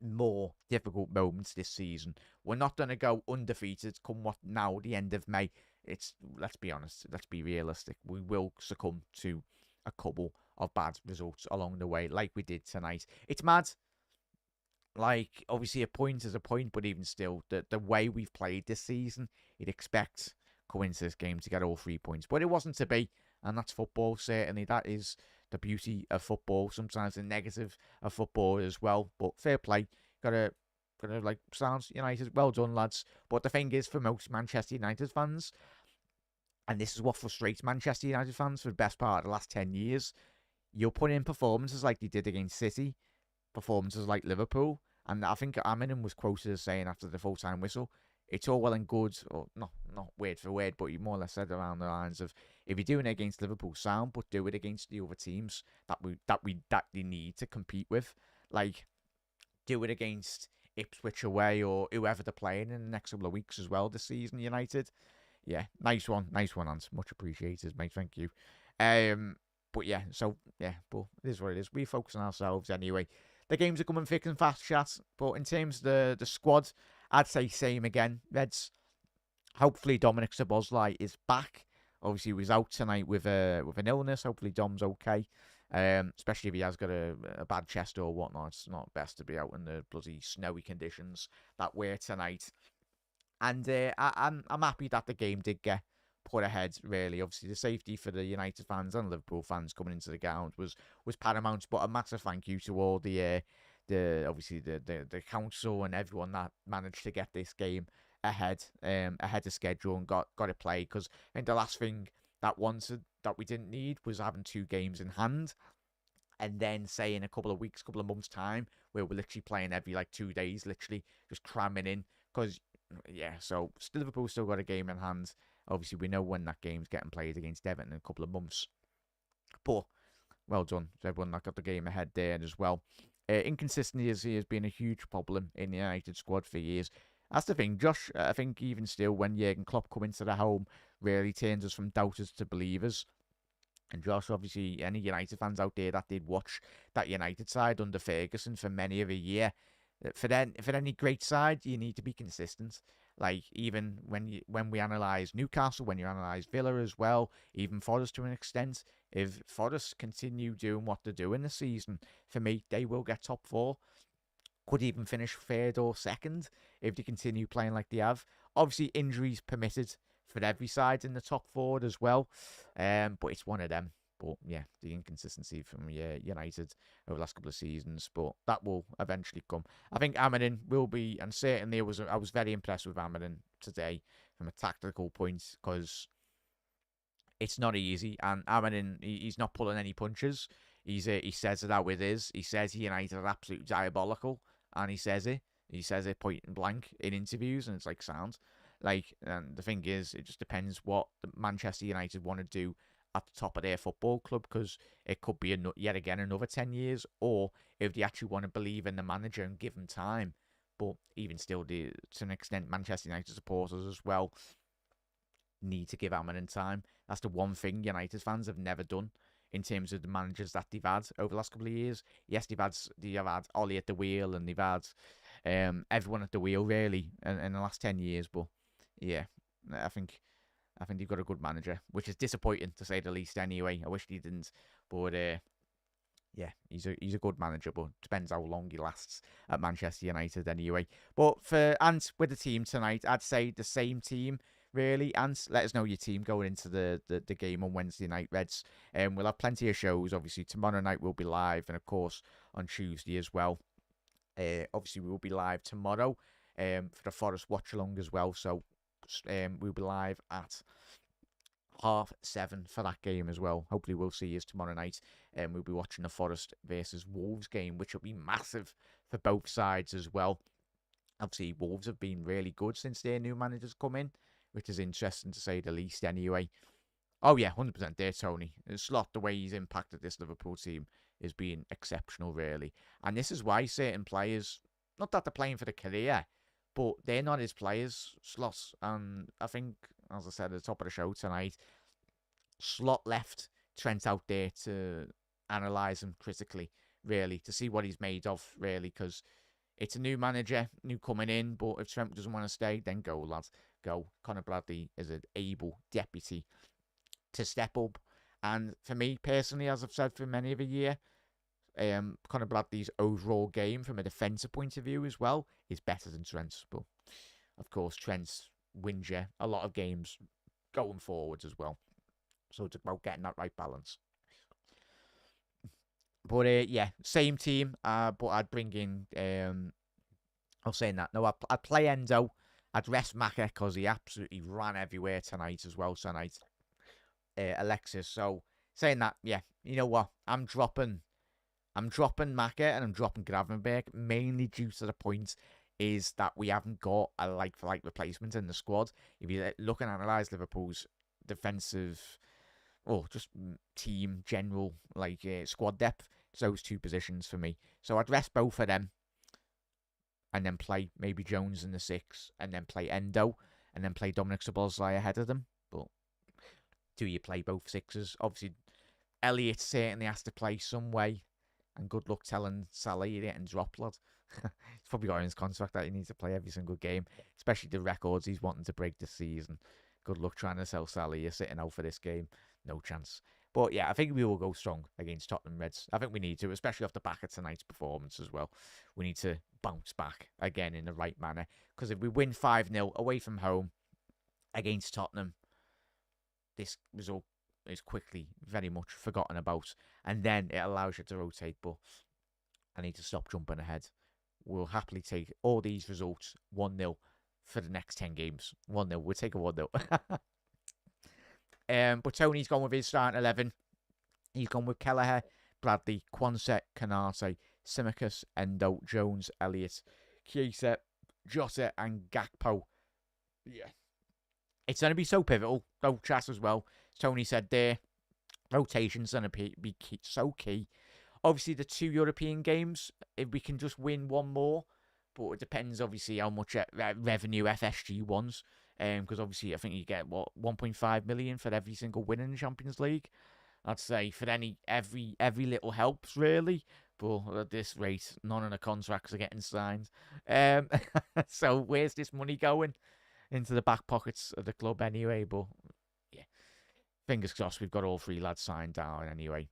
more difficult moments this season. We're not going to go undefeated come what now, the end of May. Let's be honest, let's be realistic. We will succumb to a couple of bad results along the way, like we did tonight. It's mad. Like, obviously, a point is a point, but even still, the way we've played this season, you'd expect coming into this game to get all 3 points. But it wasn't to be. And that's football, certainly. That is the beauty of football. Sometimes the negative of football as well. But fair play. Gotta like sounds United. Well done, lads. But the thing is, for most Manchester United fans, and this is what frustrates Manchester United fans for the best part of the last 10 years, you'll put in performances like they did against City, performances like Liverpool, and I think Aminem was quoted as saying after the full-time whistle, it's all well and good, or not word for word, but he more or less said around the lines of, if you're doing it against Liverpool, sound, but do it against the other teams that they need to compete with. Like, do it against Ipswich away or whoever they're playing in the next couple of weeks as well this season, United. Yeah, nice one, Ant. Much appreciated, mate. Thank you. But yeah, but it is what it is. We focus on ourselves anyway. The games are coming thick and fast, chat. But in terms of the squad, I'd say same again. Reds. Hopefully Dominic Szoboszlai is back. Obviously, he was out tonight with an illness. Hopefully Dom's okay. Especially if he has got a bad chest or whatnot. It's not best to be out in the bloody snowy conditions that were tonight. And I'm happy that the game did get put ahead, really. Obviously, the safety for the United fans and Liverpool fans coming into the ground was paramount. But a massive thank you to all the council and everyone that managed to get this game ahead of schedule and got it played. Because I think the last thing that we didn't need was having two games in hand. and then say in a couple of weeks, couple of months' time, where we're literally playing every like 2 days, literally just cramming in. Because, yeah, so Liverpool still got a game in hand. Obviously, we know when that game's getting played against Everton in a couple of months. But well done to everyone that got the game ahead there as well. Inconsistency has been a huge problem in the United squad for years. That's the thing, Josh. I think even still, when Jurgen Klopp come into the home, really turns us from doubters to believers. And Josh, obviously, any United fans out there that did watch that United side under Ferguson for many of a year, for any great side, you need to be consistent. Like even when we analyse Newcastle, when you analyse Villa as well, even Forest to an extent, if Forest continue doing what they're doing this season, for me, they will get top four. Could even finish third or second if they continue playing like they have. Obviously, injuries permitted for every side in the top four as well. But it's one of them. But yeah, the inconsistency from United over the last couple of seasons, but that will eventually come. I think Amarin will be, and certainly I was very impressed with Amarin today from a tactical point, because it's not easy, and Amarin, he's not pulling any punches. He says it how it is. He says United are absolutely diabolical, and he says it. He says it point and blank in interviews, and it's like sound. Like, and the thing is, it just depends what the Manchester United want to do at the top of their football club, because it could be yet again another 10 years, or if they actually want to believe in the manager and give him time. But even still, to an extent, Manchester United supporters as well need to give Amarin time. That's the one thing United fans have never done in terms of the managers that they've had over the last couple of years. Yes, they have had Ollie at the wheel, and they've had everyone at the wheel really in the last 10 years. But yeah, I think they've got a good manager, which is disappointing to say the least. Anyway, I wish he didn't, but yeah, he's a good manager, but depends how long he lasts at Manchester United anyway. But for Ant with the team tonight, I'd say the same team. Really, Ant, let us know your team going into the game on Wednesday night, Reds. We'll have plenty of shows. Obviously, tomorrow night we'll be live, and of course on Tuesday as well. Obviously, we will be live tomorrow for the Forest watch along as well. So we'll be live at 7:30 for that game as well. Hopefully, we'll see you tomorrow night, and we'll be watching the Forest versus Wolves game, which will be massive for both sides as well. Obviously, Wolves have been really good since their new managers come in, which is interesting to say the least anyway. Oh yeah, 100% there, Tony. Slot, the way he's impacted this Liverpool team is being exceptional, really. And this is why certain players, not that they're playing for the career, but they're not his players, Slot. And I think, as I said at the top of the show tonight, Slot left Trent out there to analyse him critically, really, to see what he's made of, really, because it's a new manager, new coming in, but if Trent doesn't want to stay, then go, lads. Go. Conor Bradley is an able deputy to step up. And for me, personally, as I've said for many of a year, Conor Bradley's overall game from a defensive point of view as well is better than Trent's. But, of course, Trent's wins you a lot of games going forwards as well. So it's about getting that right balance. But yeah, same team. But I'd bring in. I was saying that. No, I'd play Endo. I'd rest Maka because he absolutely ran everywhere tonight as well. Tonight, Alexis. So saying that, yeah, you know what? I'm dropping Maka and I'm dropping Gravenberg mainly due to the point is that we haven't got a like-for-like replacement in the squad. If you look and analyse Liverpool's defensive, or just team general squad depth, it's those two positions for me. So I'd rest both of them, and then play maybe Jones in the 6, and then play Endo, and then play Dominic Szoboszlai ahead of them. But do you play both 6s? Obviously, Elliott certainly has to play some way, and good luck telling Salah you're getting dropped, lad. He's probably got in his contract that he needs to play every single game, especially the records he's wanting to break this season. Good luck trying to sell Salah. You're sitting out for this game. No chance. But yeah, I think we will go strong against Tottenham Reds. I think we need to, especially off the back of tonight's performance as well. We need to bounce back again in the right manner. Because if we win 5-0 away from home against Tottenham, this result is quickly very much forgotten about. And then it allows you to rotate. But I need to stop jumping ahead. We'll happily take all these results 1-0 for the next 10 games. 1-0. We'll take a 1-0. But Tony's gone with his starting 11. He's gone with Kelleher, Bradley, Quansett, Canate, Simicus, Endo, Jones, Elliott, Chiesa, Jota, and Gakpo. Yeah. It's going to be so pivotal, though, Chas, as well. Tony said there, rotation's going to be so key. Obviously, the 2 European games, if we can just win one more, but it depends, obviously, how much revenue FSG wants. Because obviously, I think you get, 1.5 million for every single win in the Champions League. I'd say for every little helps, really. But at this rate, none of the contracts are getting signed. Um, so where's this money going? Into the back pockets of the club anyway. But yeah, fingers crossed we've got all 3 lads signed down anyway.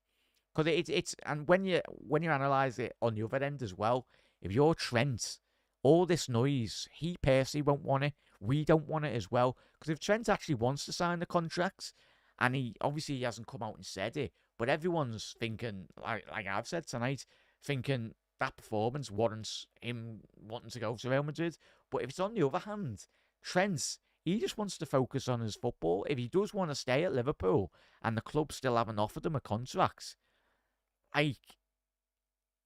Because it's and when you analyse it on the other end as well, if you're Trent, all this noise, he personally won't want it. We don't want it as well. Because if Trent actually wants to sign the contracts, and he hasn't come out and said it, but everyone's thinking, like I've said tonight, thinking that performance warrants him wanting to go to Real Madrid. But if it's on the other hand, Trent, he just wants to focus on his football. If he does want to stay at Liverpool and the club still haven't offered him a contract, like,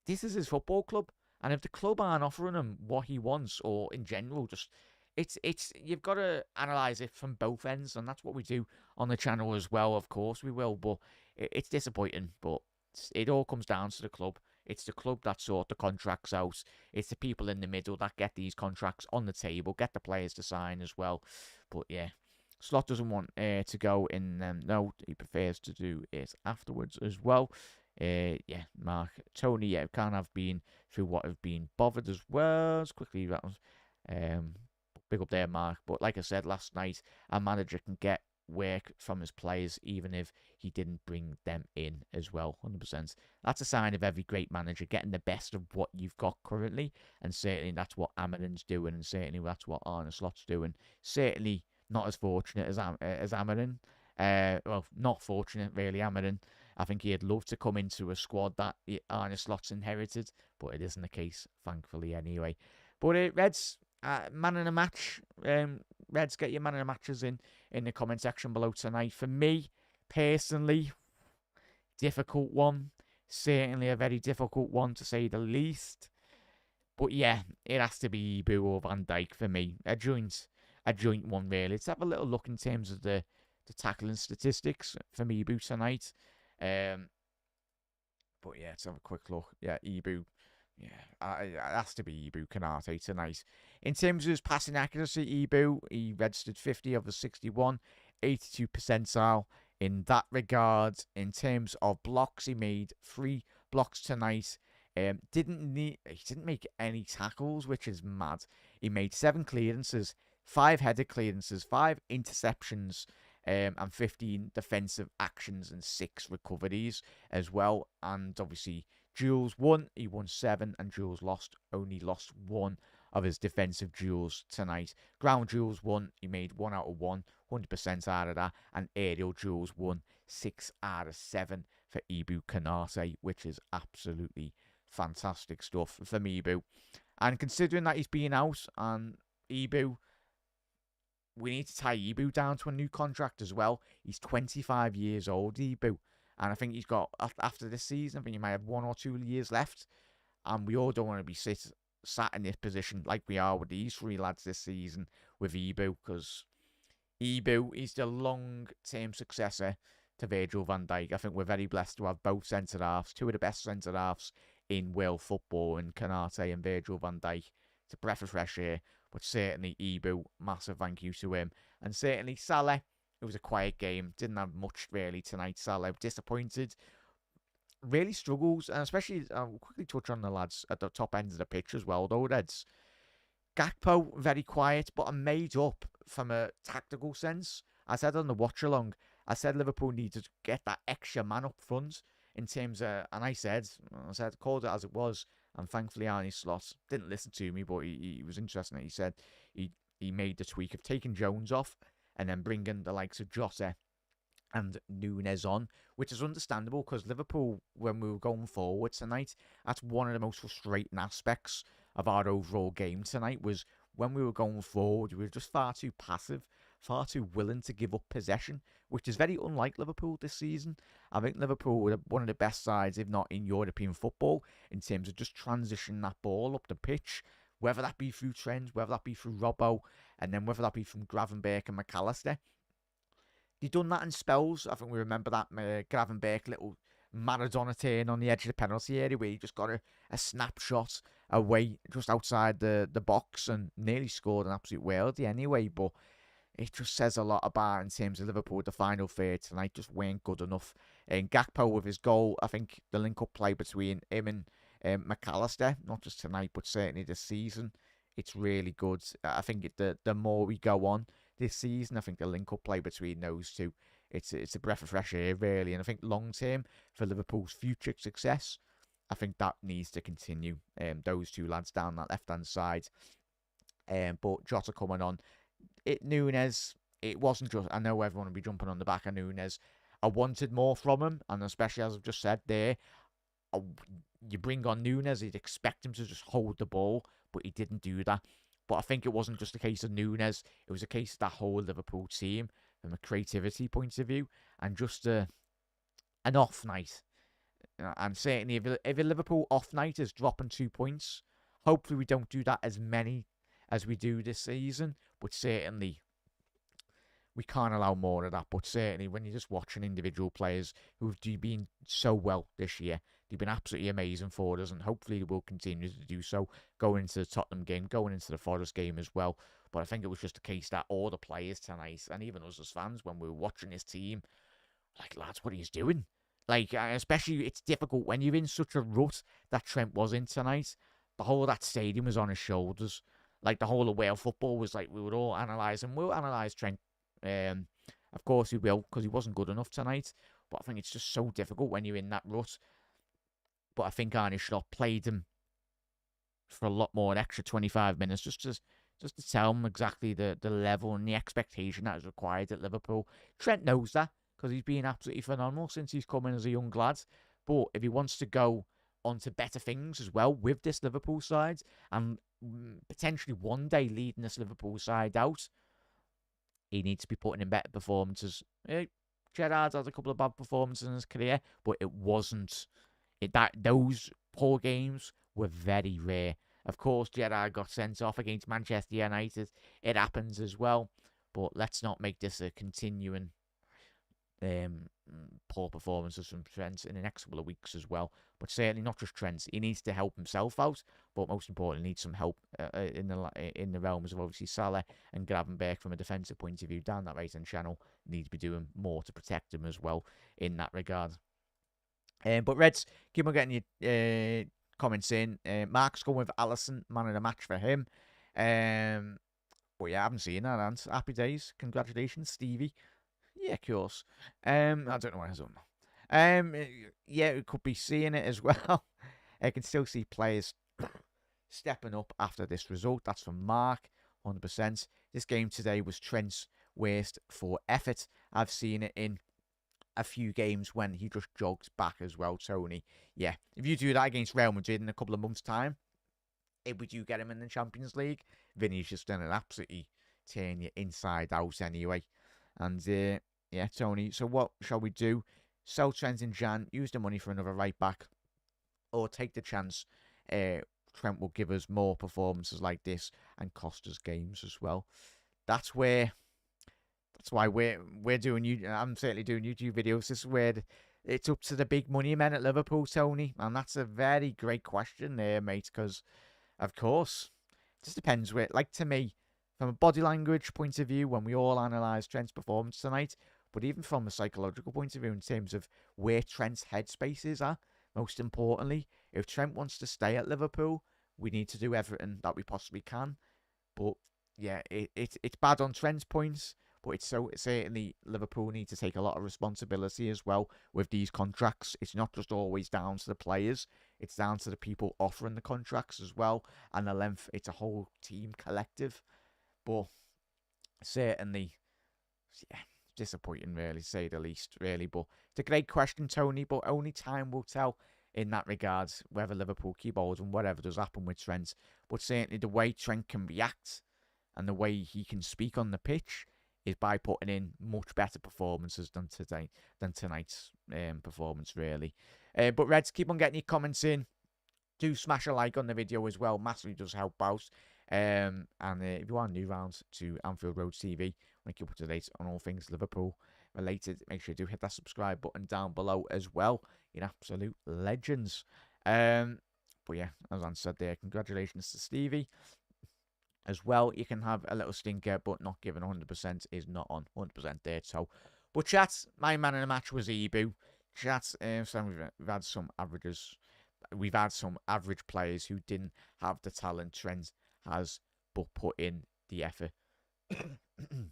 this is his football club. And if the club aren't offering him what he wants, or in general, just it's you've got to analyze it from both ends, and that's what we do on the channel as well. Of course, we will, but it's disappointing. But it all comes down to the club. It's the club that sort the contracts out. It's the people in the middle that get these contracts on the table, get the players to sign as well. But yeah, Slot doesn't want to go in. No, he prefers to do it afterwards as well. Yeah, Mark, Tony, yeah, can't have been through what have been bothered as well. As quickly, that was big up there, Mark. But like I said last night, a manager can get work from his players even if he didn't bring them in as well. 100%. That's a sign of every great manager getting the best of what you've got currently, and certainly that's what Amarin's doing, and certainly that's what Arne Slot's doing. Certainly not as fortunate as Amarin. Well, not fortunate really, Amarin. I think he'd love to come into a squad that Arne Slot's inherited, but it isn't the case, thankfully, anyway. But Reds, man in a match. Reds, get your man in the matches in the comment section below tonight. For me, personally, difficult one. Certainly a very difficult one, to say the least. But yeah, it has to be Ibu or Van Dijk for me. A joint one, really. Let's have a little look in terms of the tackling statistics for Ibu tonight. But yeah, let's have a quick look. Yeah, Ibu. Yeah, it has to be Ibu Kanate tonight. In terms of his passing accuracy, Ibu, he registered 50 of the 61, 82 percentile in that regard. In terms of blocks, he made 3 blocks tonight. He didn't make any tackles, which is mad. He made 7 clearances, 5 headed clearances, 5 interceptions, and 15 defensive actions and 6 recoveries as well. And obviously, duels won. He won 7, and duels only lost 1 of his defensive duels tonight. Ground duels won. He made 1 out of 1, 100% out of that. And aerial duels won 6 out of 7 for Ibu Kanate, which is absolutely fantastic stuff for Ibu. And considering that he's been out, and Ibu, we need to tie Ibu down to a new contract as well. He's 25 years old, Ibu. And I think he's got, after this season, I think he might have 1 or 2 years left. And we all don't want to be sat in this position like we are with these 3 lads this season with Ibu. Because Ibu is the long-term successor to Virgil van Dijk. I think we're very blessed to have both centre-halves, 2 of the best centre-halves in world football, in Kanate and Virgil van Dijk. It's a breath of fresh air. But certainly Ibu, massive thank you to him. And certainly Salah, it was a quiet game. Didn't have much really tonight. Salah, disappointed. Really struggles. And especially, I'll quickly touch on the lads at the top end of the pitch as well, though, Reds. Gakpo, very quiet, but made up from a tactical sense. I said on the watch-along, I said Liverpool needed to get that extra man up front in terms of, and I said, called it as it was. And thankfully, Arne Slot didn't listen to me, but he was interesting. He said he made the tweak of taking Jones off and then bringing the likes of Jota and Núñez on, which is understandable because Liverpool, when we were going forward tonight, that's one of the most frustrating aspects of our overall game tonight, was when we were going forward, we were just far too passive, far too willing to give up possession, which is very unlike Liverpool this season. I think Liverpool were one of the best sides, if not in European football, in terms of just transitioning that ball up the pitch, whether that be through Trent, whether that be through Robbo, and then whether that be from Gravenberch and McAllister. They done that in spells. I think we remember that Gravenberch little Maradona turn on the edge of the penalty area where he just got a snapshot away just outside the box and nearly scored an absolute worldie anyway. But it just says a lot about in terms of Liverpool. The final third tonight just weren't good enough. And Gakpo with his goal, I think the link-up play between him and McAllister, not just tonight, but certainly this season, it's really good. I think the more we go on this season, I think the link-up play between those two, it's a breath of fresh air, really. And I think long-term, for Liverpool's future success, I think that needs to continue. Those two lads down that left-hand side. But Jota coming on, Nunes, it wasn't just, I know everyone will be jumping on the back of Nunes. I wanted more from him, and especially as I've just said there, you bring on Nunes, you'd expect him to just hold the ball, but he didn't do that. But I think it wasn't just a case of Nunes, it was a case of that whole Liverpool team from a creativity point of view, and just an off night. And certainly, if a Liverpool off night is dropping 2 points, hopefully we don't do that as many as we do this season, but certainly we can't allow more of that. But certainly when you're just watching individual players who've been so well this year, they've been absolutely amazing for us, and hopefully they will continue to do so going into the Tottenham game, going into the Forest game as well. But I think it was just a case that all the players tonight, and even us as fans, when we were watching this team, like, lads, what are you doing? Like, especially, it's difficult when you're in such a rut that Trent was in tonight. The whole of that stadium was on his shoulders. Like, the whole of Wales football was like, we would all analyse him. We'll analyse Trent. Of course we will, because he wasn't good enough tonight. But I think it's just so difficult when you're in that rut. But I think Arne Slot played him for a lot more, an extra 25 minutes, just to tell him exactly the level and the expectation that is required at Liverpool. Trent knows that, because he's been absolutely phenomenal since he's come in as a young lad. But if he wants to go on to better things as well with this Liverpool side, and potentially one day leading this Liverpool side out, he needs to be putting in better performances. Gerrard's had a couple of bad performances in his career, but it wasn't. Those poor games were very rare. Of course, Gerrard got sent off against Manchester United. It happens as well. But let's not make this a continuing poor performances from Trent in the next couple of weeks as well. But certainly not just Trent. He needs to help himself out, but most importantly, needs some help in the realms of obviously Salah and Gravenberch from a defensive point of view down that right-hand channel. Need to be doing more to protect him as well in that regard. But Reds, keep on getting your comments in. Mark's going with Alisson, man of the match for him. But yeah, I haven't seen that, and happy days. Congratulations, Stevie. Yeah, of course. I don't know what I was on. Yeah, we could be seeing it as well. I can still see players stepping up after this result. That's from Mark, 100%. This game today was Trent's worst for effort. I've seen it in a few games when he just jogs back as well, Tony. Yeah, if you do that against Real Madrid in a couple of months' time, if we do get him in the Champions League, Vinny's just done an absolutely turn you inside out anyway. And yeah, Tony, so what shall we do? Sell Trent in Jan, use the money for another right back, or take the chance Trent will give us more performances like this and cost us games as well. That's why we're doing. I'm certainly doing YouTube videos. This is where it's up to the big money men at Liverpool, Tony, and that's a very great question there, mate. Because of course, it just depends where. Like, to me, from a body language point of view, when we all analyse Trent's performance tonight, but even from a psychological point of view, in terms of where Trent's headspace is at, most importantly, if Trent wants to stay at Liverpool, we need to do everything that we possibly can. But yeah, it's bad on Trent's points, but it's certainly Liverpool need to take a lot of responsibility as well with these contracts. It's not just always down to the players, it's down to the people offering the contracts as well, and the length. It's a whole team collective. But certainly, yeah, disappointing, really, to say the least, really. But it's a great question, Tony, but only time will tell in that regard whether Liverpool keep hold and whatever does happen with Trent. But certainly the way Trent can react and the way he can speak on the pitch is by putting in much better performances than tonight's performance, really. But Reds, keep on getting your comments in. Do smash a like on the video as well. Massively does help out. And if you are new rounds to Anfield Road TV, want to keep up to date on all things Liverpool related, make sure you do hit that subscribe button down below as well. You're absolute legends. But yeah, as I said there, congratulations to Stevie. As well, you can have a little stinker, but not given 100% is not on 100% there. So, but chat, my man in the match was Ebu. Chat, so we've had some averages. We've had some average players who didn't have the talent Trent has, but put in the effort. And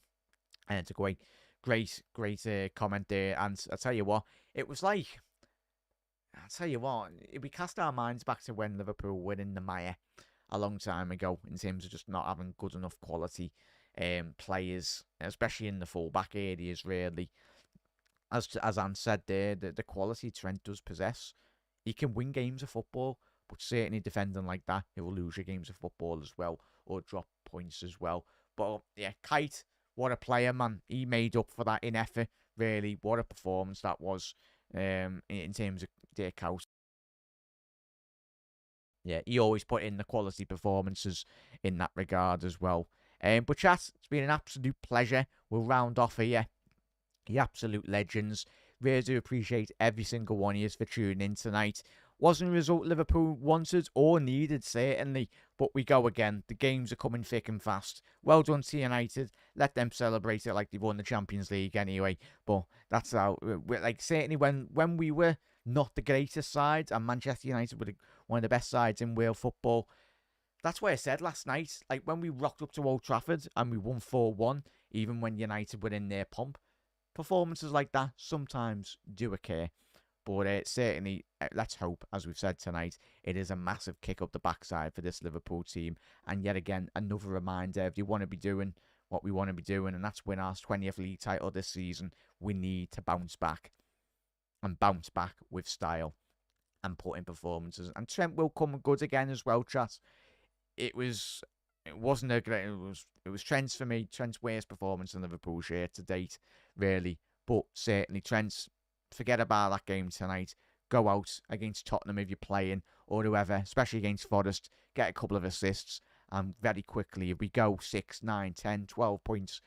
it's a great comment there. And I tell you what, it was like, I'll tell you what, we cast our minds back to when Liverpool were in the mire a long time ago in terms of just not having good enough quality players, especially in the full-back areas, really. As Anne said there, the quality Trent does possess. He can win games of football, but certainly defending like that, he will lose your games of football as well, or drop points as well. But yeah, Kite, what a player, man. He made up for that in effort, really. What a performance that was in terms of Dirk House. Yeah, he always put in the quality performances in that regard as well. But chat, it's been an absolute pleasure. We'll round off here. The absolute legends. Really do appreciate every single one of you for tuning in tonight. Wasn't a result Liverpool wanted or needed, certainly, but we go again. The games are coming thick and fast. Well done to United. Let them celebrate it like they've won the Champions League anyway. But that's how, like, certainly when we were not the greatest side, and Manchester United were one of the best sides in world football. That's what I said last night. Like, when we rocked up to Old Trafford and we won 4-1, even when United were in their pomp, performances like that sometimes do occur. But certainly, let's hope, as we've said tonight, it is a massive kick up the backside for this Liverpool team. And yet again, another reminder, if you want to be doing what we want to be doing, and that's win our 20th league title this season, we need to bounce back. And bounce back with style and put in performances. And Trent will come good again as well, chat. It wasn't a great. It was Trent's for me. Trent's worst performance in Liverpool shirt to date, really. But certainly Trent's. Forget about that game tonight. Go out against Tottenham if you're playing, or whoever, especially against Forest. Get a couple of assists, and very quickly, if we go 6, 9, 10, 12 points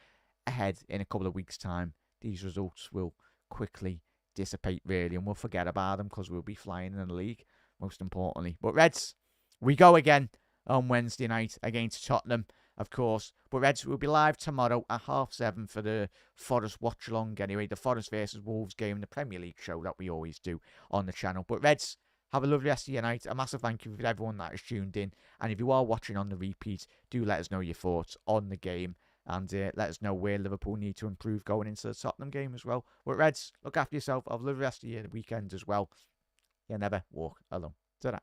ahead in a couple of weeks' time, these results will quickly dissipate, really, and we'll forget about them because we'll be flying in the league, most importantly. But Reds, we go again on Wednesday night against Tottenham, of course. But Reds will be live tomorrow at 7:30 for the Forest watch along. Anyway, the Forest versus Wolves game, the Premier League show that we always do on the channel. But Reds, have a lovely rest of your night. A massive thank you for everyone that has tuned in. And if you are watching on the repeat, do let us know your thoughts on the game. And let us know where Liverpool need to improve going into the Tottenham game as well. But Reds, look after yourself. Have a lovely rest of your weekend as well. You never walk alone. Ta-da.